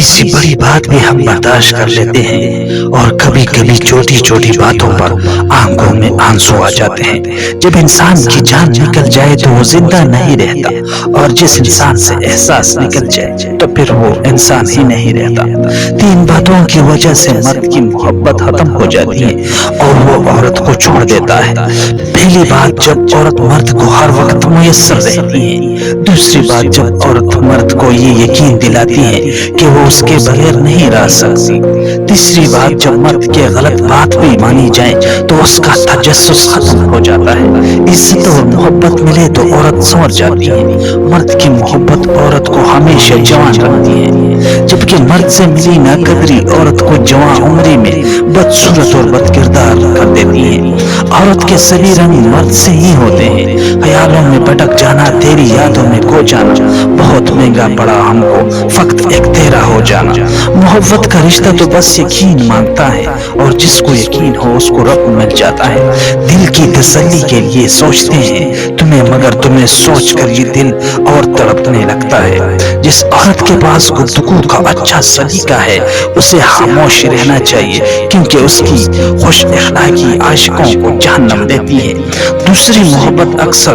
سی بڑی بات بھی ہم برداشت کر لیتے ہیں، اور کبھی کبھی چھوٹی چھوٹی باتوں پر آنکھوں میں آنسو آ جاتے ہیں۔ جب انسان کی جان نکل جائے تو وہ زندہ نہیں رہتا، اور جس انسان سے احساس نکل جائے تو پھر وہ انسان ہی نہیں رہتا۔ تین باتوں کی وجہ سے مرد کی محبت ختم ہو جاتی ہے اور وہ عورت کو چھوڑ دیتا ہے۔ پہلی بات، جب عورت مرد کو ہر وقت میسر رہتی ہے۔ دوسری بات، جب عورت مرد کو یہ یقین دلاتی ہے کہ وہ اس کے بغیر نہیں رہ سکتی۔ تیسری بات، جب مرد کے غلط بات بھی مانی جائے تو اس کا تجسس ختم ہو جاتا ہے۔ عزت اور محبت ملے تو عورت سنور جاتی ہے۔ مرد کی محبت عورت کو ہمیشہ جوان رکھتی ہے، جبکہ مرد سے ملی ناقدری عورت کو جوان عمری میں بدصورت اور بد کردار کر دیتی ہے۔ عورت کے سبھی رنگ مرد سے ہی ہوتے ہیں۔ خیالوں میں بھٹک جانا، تیری یادوں میں کھو جانا، بہت مہنگا پڑا ہم کو فقط ایک تیرا ہو جانا۔ محبت کا رشتہ تو بس یقین مانگتا ہے، اور جس کو یقین ہو اس کو رب مل جاتا ہے۔ دل کی تسلی کے لیے سوچتے ہیں تمہیں، مگر تمہیں سوچ کر یہ دل اور تڑپنے لگتا ہے۔ جس عورت کے پاس گفتگو کا اچھا سلیقہ ہے اسے خاموش رہنا چاہیے، کیونکہ اس کی خوش اخلاقی عاشقوں کو جہنم دیتی ہے۔ دوسری محبت اکثر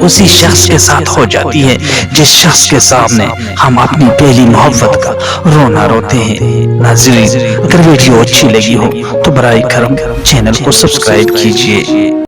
اسی شخص کے ساتھ ہو جاتی ہے جس شخص کے سامنے ہم اپنی پہلی محبت کا رونا روتے ہیں۔ ناظرین، اگر ویڈیو اچھی لگی ہو تو برائے کرم چینل کو سبسکرائب کیجیے۔